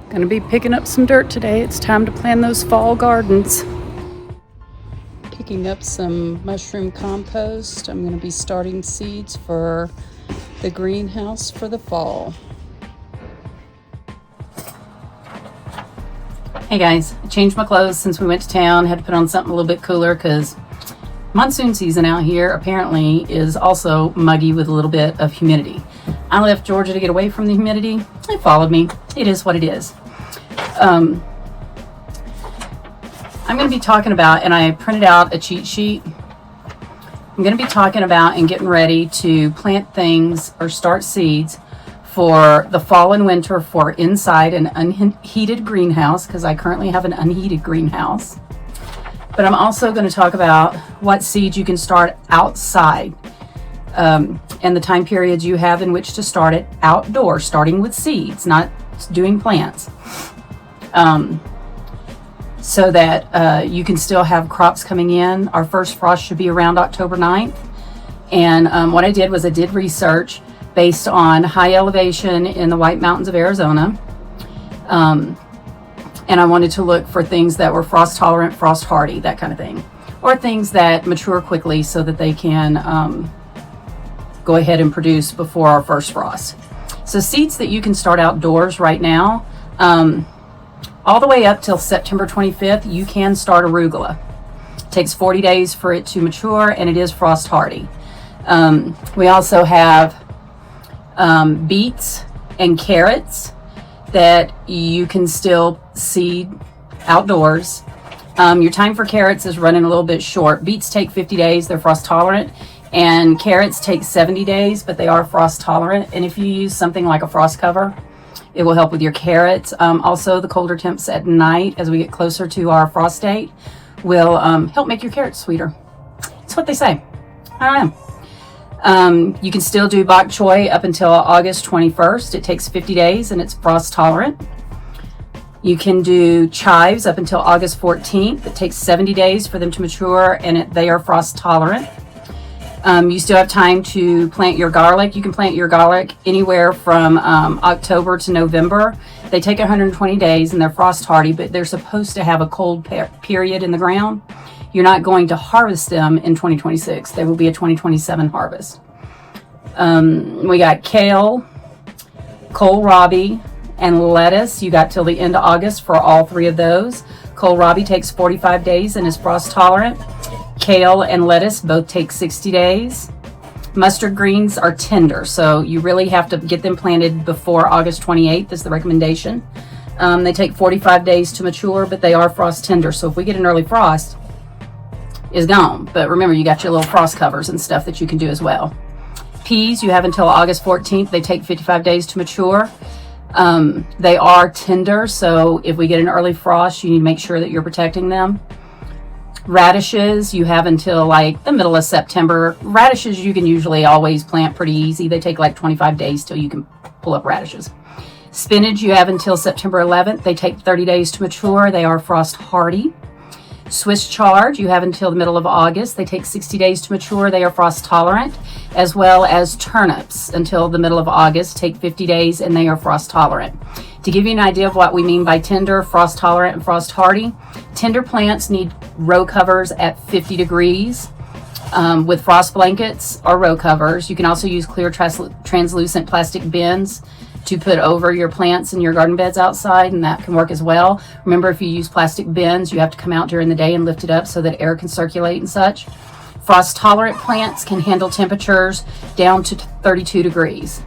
Gonna be picking up some dirt today. It's time to plant those fall gardens. Picking up some mushroom compost. I'm gonna be starting seeds for the greenhouse for the fall. Hey guys, I changed my clothes since we went to town. Had to put on something a little bit cooler because monsoon season out here apparently is also muggy with a little bit of humidity. I left Georgia to get away from the humidity. It followed me. It is what it is. I'm going to be talking about, and I printed out a cheat sheet. I'm going to be talking about and getting ready to plant things or start seeds for the fall and winter for inside an unheated greenhouse, because I currently have an unheated greenhouse. But I'm also going to talk about what seeds you can start outside and the time periods you have in which to start it outdoors, starting with seeds, not doing plants, so that you can still have crops coming in. Our first frost should be around October 9th. And what I did was I did research based on high elevation in the White Mountains of Arizona. And I wanted to look for things that were frost tolerant, frost hardy, that kind of thing, or things that mature quickly so that they can go ahead and produce before our first frost. So seeds that you can start outdoors right now, all the way up till September 25th, you can start arugula. It takes 40 days for it to mature, and it is frost hardy. We also have beets and carrots that you can still seed outdoors. Your time for carrots is running a little bit short. Beets take 50 days, they're frost tolerant, and carrots take 70 days, but they are frost tolerant. And if you use something like a frost cover, it will help with your carrots. Also, the colder temps at night as we get closer to our frost date will help make your carrots sweeter. That's what they say. I don't know. You can still do bok choy up until August 21st. It takes 50 days and it's frost tolerant. You can do chives up until August 14th. It takes 70 days for them to mature, and they are frost tolerant. You still have time to plant your garlic. You can plant your garlic anywhere from October to November. They take 120 days and they're frost hardy, but they're supposed to have a cold period in the ground. You're not going to harvest them in 2026. They will be a 2027 harvest. We got kale, kohlrabi, and lettuce. You got till the end of August for all three of those. Kohlrabi takes 45 days and is frost tolerant. Kale and lettuce both take 60 days. Mustard greens are tender, so you really have to get them planted before August 28th is the recommendation. They take 45 days to mature, but they are frost tender. So if we get an early frost, it's gone. But remember, you got your little frost covers and stuff that you can do as well. Peas, you have until August 14th. They take 55 days to mature. They are tender, so if we get an early frost, you need to make sure that you're protecting them. Radishes, you have until like the middle of September. Radishes you can usually always plant pretty easy. They take like 25 days till you can pull up radishes. Spinach, you have until September 11th. They take 30 days to mature. They are frost hardy. Swiss chard, you have until the middle of August. They take 60 days to mature. They are frost tolerant, as well as turnips until the middle of August, take 50 days, and they are frost tolerant. To give you an idea of what we mean by tender, frost tolerant, and frost hardy, tender plants need row covers at 50 degrees with frost blankets or row covers. You can also use clear translucent plastic bins to put over your plants in your garden beds outside, and that can work as well. Remember, if you use plastic bins, you have to come out during the day and lift it up so that air can circulate and such. Frost tolerant plants can handle temperatures down to 32 degrees.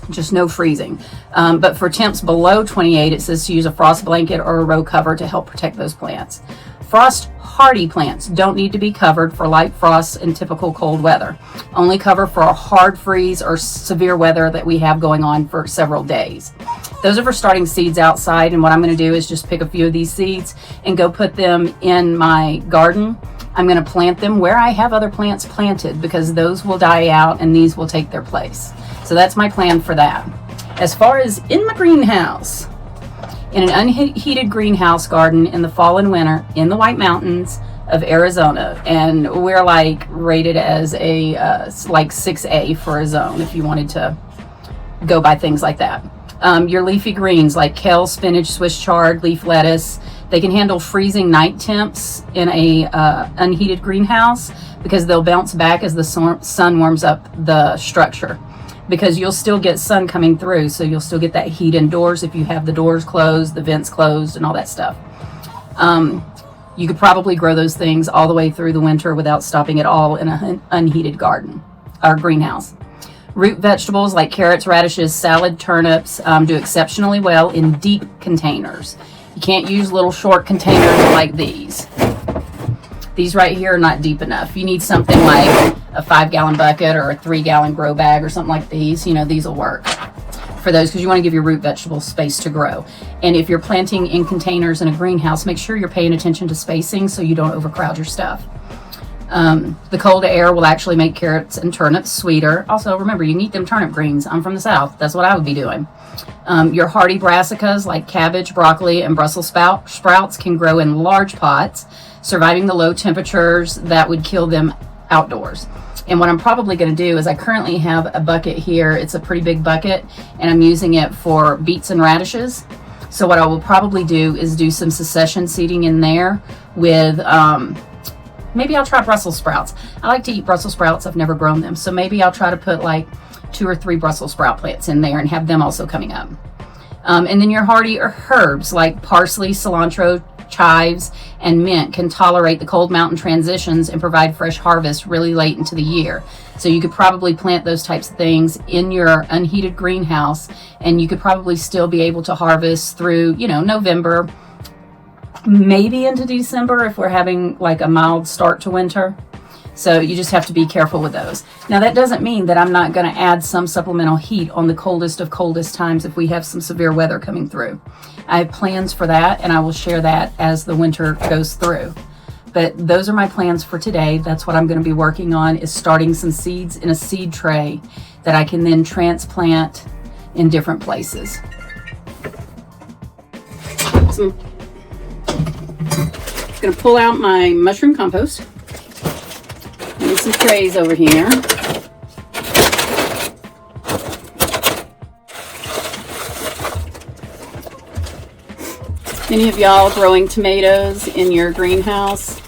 Just no freezing. But for temps below 28, it says to use a frost blanket or a row cover to help protect those plants. Frost hardy plants don't need to be covered for light frosts and typical cold weather. Only cover for a hard freeze or severe weather that we have going on for several days. Those are for starting seeds outside, and what I'm going to do is just pick a few of these seeds and go put them in my garden. I'm going to plant them where I have other plants planted, because those will die out and these will take their place. So that's my plan for that. As far as in my greenhouse, in an unheated greenhouse garden in the fall and winter in the White Mountains of Arizona, and we're like rated as a like 6A for a zone if you wanted to go by things like that. Your leafy greens like kale, spinach, Swiss chard, leaf lettuce, they can handle freezing night temps in a unheated greenhouse because they'll bounce back as the sun warms up the structure. Because you'll still get sun coming through, so you'll still get that heat indoors if you have the doors closed, the vents closed, and all that stuff. You could probably grow those things all the way through the winter without stopping at all in an unheated garden or greenhouse. Root vegetables like carrots, radishes, salad, turnips do exceptionally well in deep containers. You can't use little short containers like these. These right here are not deep enough. You need something like a 5-gallon bucket or a 3-gallon grow bag or something like these. You know, these will work for those because you want to give your root vegetables space to grow. And if you're planting in containers in a greenhouse, make sure you're paying attention to spacing so you don't overcrowd your stuff. The cold air will actually make carrots and turnips sweeter. Also, remember, you need them turnip greens. I'm from the South. That's what I would be doing. Your hardy brassicas like cabbage, broccoli, and Brussels sprouts can grow in large pots, surviving the low temperatures that would kill them outdoors. And what I'm probably going to do is I currently have a bucket here. It's a pretty big bucket, and I'm using it for beets and radishes. So what I will probably do is do some succession seeding in there with... maybe I'll try Brussels sprouts. I like to eat Brussels sprouts. I've never grown them. So maybe I'll try to put like 2 or 3 Brussels sprout plants in there and have them also coming up. And then your hardy herbs like parsley, cilantro, chives, and mint can tolerate the cold mountain transitions and provide fresh harvest really late into the year. So you could probably plant those types of things in your unheated greenhouse, and you could probably still be able to harvest through, you know, November, maybe into December if we're having like a mild start to winter. So you just have to be careful with those. Now that doesn't mean that I'm not going to add some supplemental heat on the coldest of coldest times if we have some severe weather coming through. I have plans for that, and I will share that as the winter goes through. But those are my plans for today. That's what I'm going to be working on, is starting some seeds in a seed tray that I can then transplant in different places. So I'm going to pull out my mushroom compost. There's some trays over here. Many of y'all growing tomatoes in your greenhouse.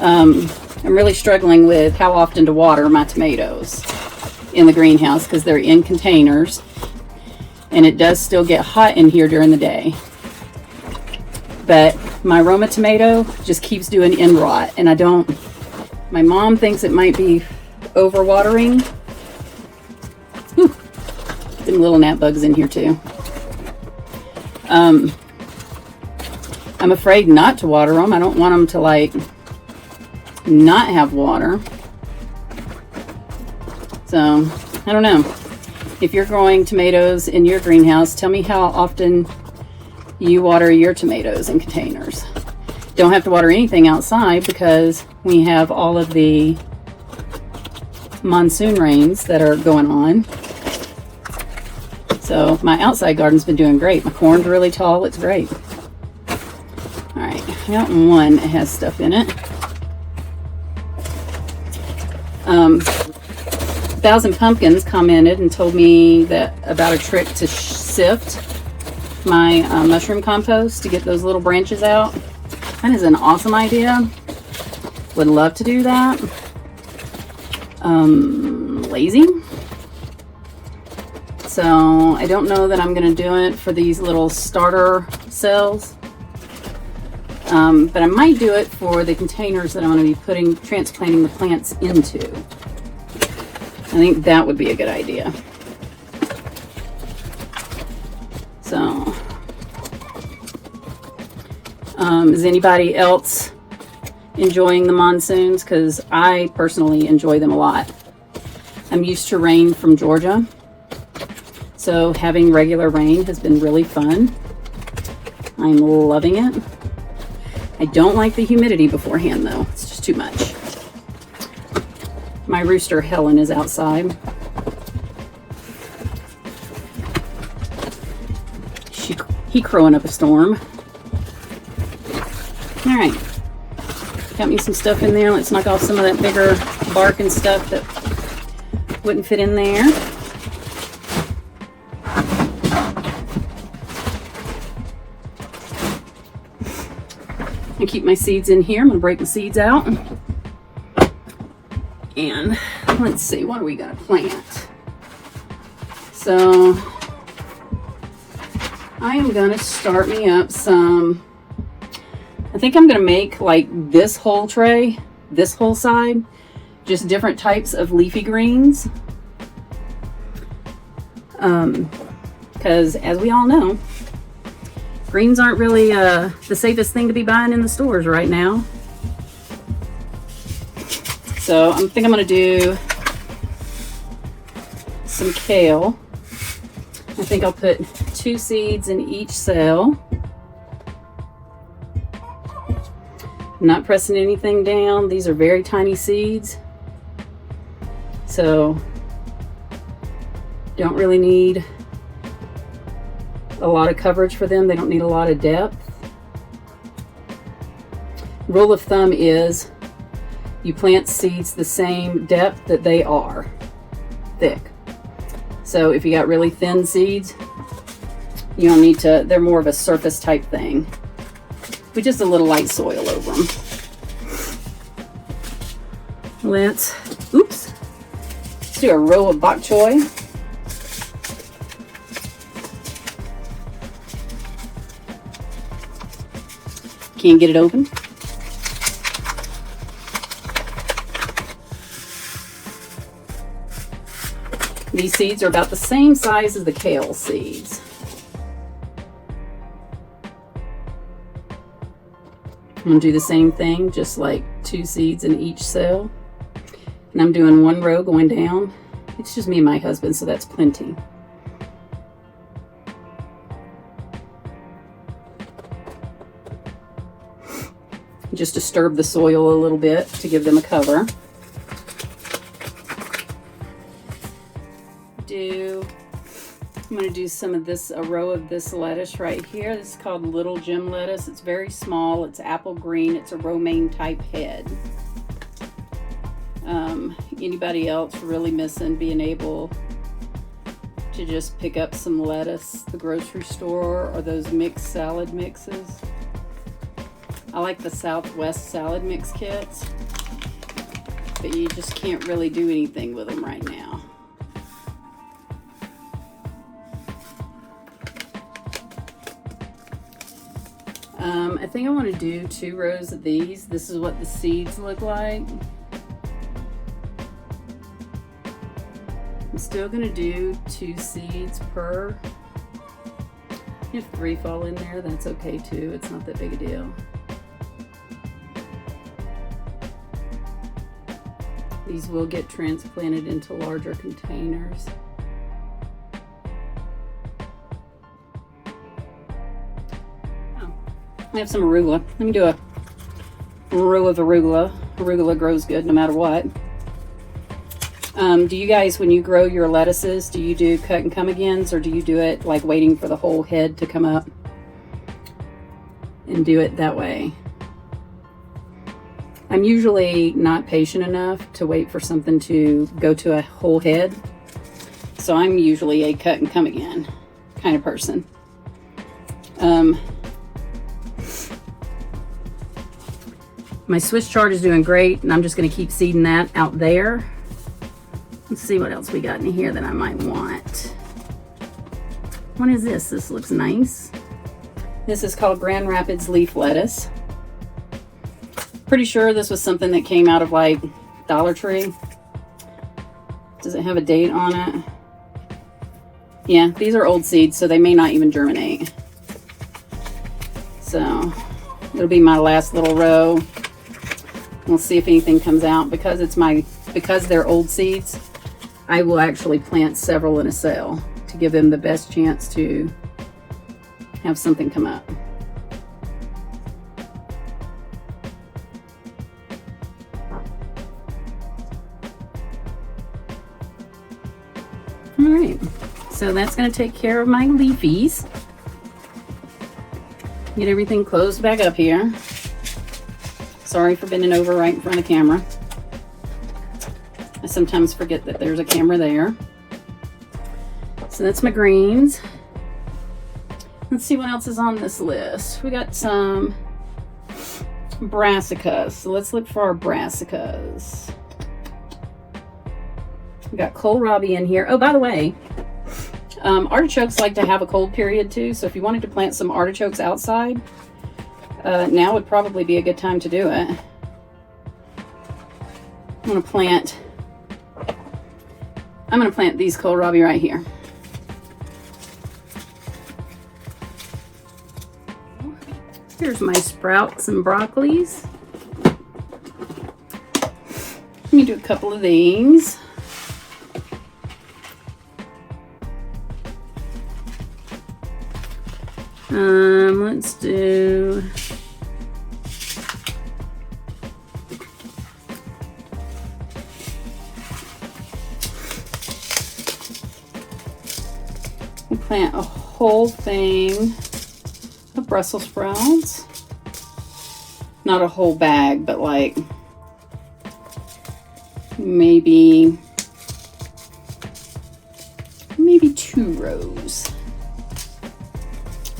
I'm really struggling with how often to water my tomatoes in the greenhouse because they're in containers, and it does still get hot in here during the day. But my Roma tomato just keeps doing end rot, and my mom thinks it might be overwatering. Whew. Them little gnat bugs in here too. I'm afraid not to water them. I don't want them to like not have water. So I don't know. If you're growing tomatoes in your greenhouse, tell me how often you water your tomatoes in containers. Don't have to water anything outside because we have all of the monsoon rains that are going on. So my outside garden's been doing great. My corn's really tall. It's great. All right, I got one that has stuff in it. 1,000 Pumpkins commented and told me about a trick to sift my mushroom compost to get those little branches out. That is an awesome idea. Would love to do that. Lazy. So I don't know that I'm going to do it for these little starter cells. But I might do it for the containers that I'm going to be transplanting the plants into. I think that would be a good idea. So, is anybody else enjoying the monsoons? Because I personally enjoy them a lot. I'm used to rain from Georgia, so having regular rain has been really fun. I'm loving it. I don't like the humidity beforehand though. It's just too much. My rooster Helen is outside. He crowing up a storm. All right, got me some stuff in there. Let's knock off some of that bigger bark and stuff that wouldn't fit in there. I keep my seeds in here. I'm going to break the seeds out. And let's see, what are we going to plant? So I am going to start me up some, I think I'm going to make like this whole tray, this whole side, just different types of leafy greens. Because as we all know, greens aren't really the safest thing to be buying in the stores right now. So I think I'm going to do some kale. I think I'll put 2 seeds in each cell. I'm not pressing anything down. These are very tiny seeds. So don't really need a lot of coverage for them. They don't need a lot of depth. Rule of thumb is you plant seeds the same depth that they are thick. So if you got really thin seeds, you don't need to, they're more of a surface type thing with just a little light soil over them. Let's do a row of bok choy. Can't get it open. These seeds are about the same size as the kale seeds. I'm going to do the same thing, just like 2 seeds in each cell. And I'm doing 1 row going down. It's just me and my husband, so that's plenty. Just disturb the soil a little bit to give them a cover. I'm going to do some of this, a row of this lettuce right here. This is called Little Gem lettuce. It's very small. It's apple green. It's a romaine type head. Anybody else really missing being able to just pick up some lettuce at the grocery store or those mixed salad mixes? I like the Southwest salad mix kits, but you just can't really do anything with them right now. I think I want to do 2 rows of these. This is what the seeds look like. I'm still going to do 2 seeds per. If 3 fall in there, that's okay too. It's not that big a deal. These will get transplanted into larger containers. I have some arugula. Let me do a row of arugula. Arugula grows good no matter what. Do you guys, when you grow your lettuces, do you do cut and come agains, or do you do it like waiting for the whole head to come up and do it that way? I'm usually not patient enough to wait for something to go to a whole head. So I'm usually a cut and come again kind of person. My Swiss chard is doing great, and I'm just going to keep seeding that out there. Let's see what else we got in here that I might want. What is this? This looks nice. This is called Grand Rapids leaf lettuce. Pretty sure this was something that came out of like Dollar Tree. Does it have a date on it? Yeah, these are old seeds, so they may not even germinate. So it'll be my last little row. We'll see if anything comes out. Because they're old seeds, I will actually plant several in a cell to give them the best chance to have something come up. All right, so that's going to take care of my leafies. Get everything closed back up here. Sorry for bending over right in front of the camera. I sometimes forget that there's a camera there. So that's my greens. Let's see what else is on this list. We got some brassicas. So let's look for our brassicas. We got kohlrabi in here. Oh, by the way, artichokes like to have a cold period too. So if you wanted to plant some artichokes outside, now would probably be a good time to do it. I'm gonna plant these kohlrabi right here. Here's my sprouts and broccolis. Let me do a couple of these. Let's do we'll plant a whole thing of Brussels sprouts. Not a whole bag, but like maybe 2 rows.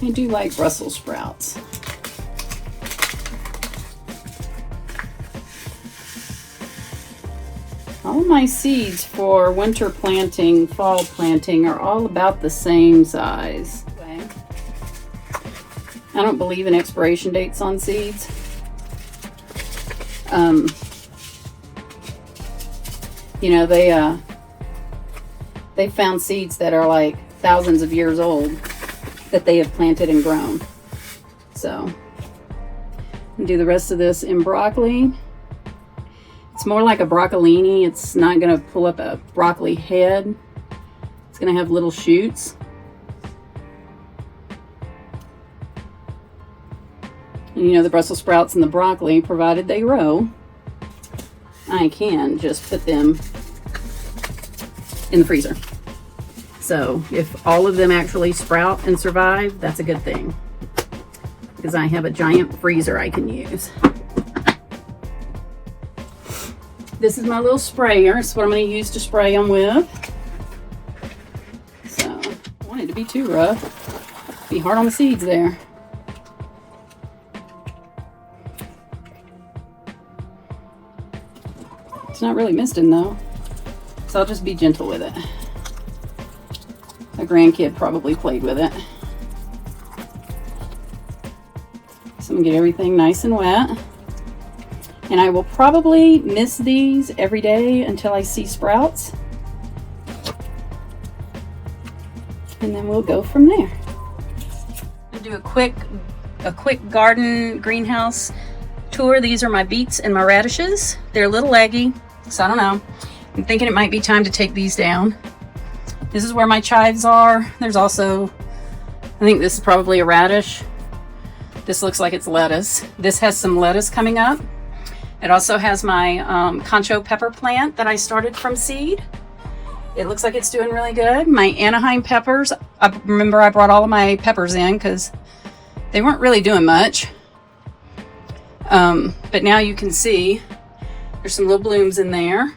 I do like Brussels sprouts. All my seeds for winter planting, fall planting are all about the same size. I don't believe in expiration dates on seeds. You know, they found seeds that are like thousands of years old that they have planted and grown. So I'll do the rest of this in broccoli. It's more like a broccolini. It's not going to pull up a broccoli head. It's going to have little shoots. And you know, the Brussels sprouts and the broccoli, provided they grow, I can just put them in the freezer. So if all of them actually sprout and survive, that's a good thing, because I have a giant freezer I can use. This is my little sprayer. It's what I'm going to use to spray them with. So I don't want it to be too rough. Be hard on the seeds there. It's not really misting though, so I'll just be gentle with it. A grandkid probably played with it. So I'm gonna get everything nice and wet. And I will probably miss these every day until I see sprouts. And then we'll go from there. I'll do a quick garden greenhouse tour. These are my beets and my radishes. They're a little leggy, so I don't know. I'm thinking it might be time to take these down. This is where my chives are. There's also, I think this is probably a radish. This looks like it's lettuce. This has some lettuce coming up. It also has my concho pepper plant that I started from seed. It looks like it's doing really good. My Anaheim peppers, I remember I brought all of my peppers in because they weren't really doing much. But now you can see there's some little blooms in there.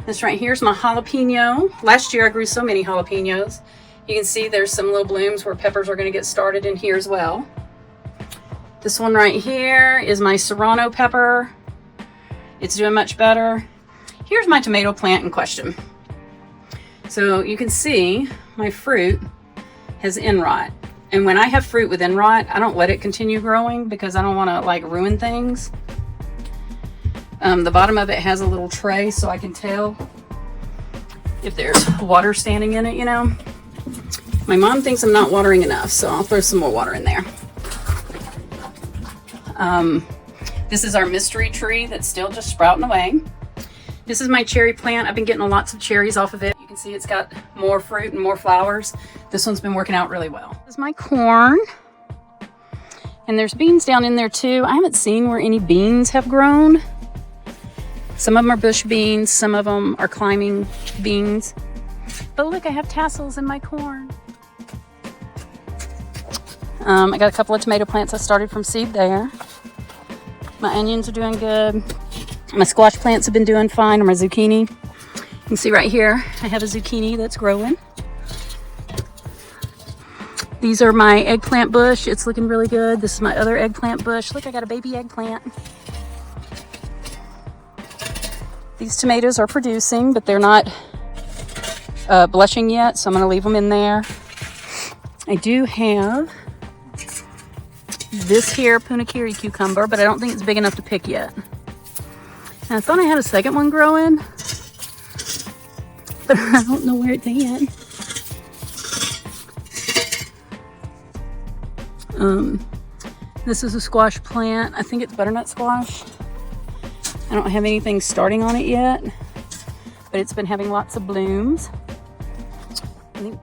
This right here is my jalapeno. Last year I grew so many jalapenos. You can see there's some little blooms where peppers are going to get started in here as well. This one right here is my serrano pepper. It's doing much better. Here's my tomato plant in question. So you can see my fruit has end rot. And when I have fruit with end rot, I don't let it continue growing because I don't want to like ruin things. The bottom of it has a little tray so I can tell if there's water standing in it, you know. My mom thinks I'm not watering enough, so I'll throw some more water in there. This is our mystery tree that's still just sprouting away. This is my cherry plant. I've been getting lots of cherries off of it. You can see it's got more fruit and more flowers. This one's been working out really well. This is my corn. And there's beans down in there too. I haven't seen where any beans have grown. Some of them are bush beans, some of them are climbing beans. But look, I have tassels in my corn. I got a couple of tomato plants I started from seed there. My onions are doing good. My squash plants have been doing fine, or my zucchini. You can see right here, I have a zucchini that's growing. These are my eggplant bush. It's looking really good. This is my other eggplant bush. Look, I got a baby eggplant. These tomatoes are producing, but they're not blushing yet, so I'm going to leave them in there. I do have this here punakiri cucumber, but I don't think it's big enough to pick yet. And I thought I had a second one growing, but I don't know where it's at. This is a squash plant. I think it's butternut squash. I don't have anything starting on it yet, but it's been having lots of blooms. I think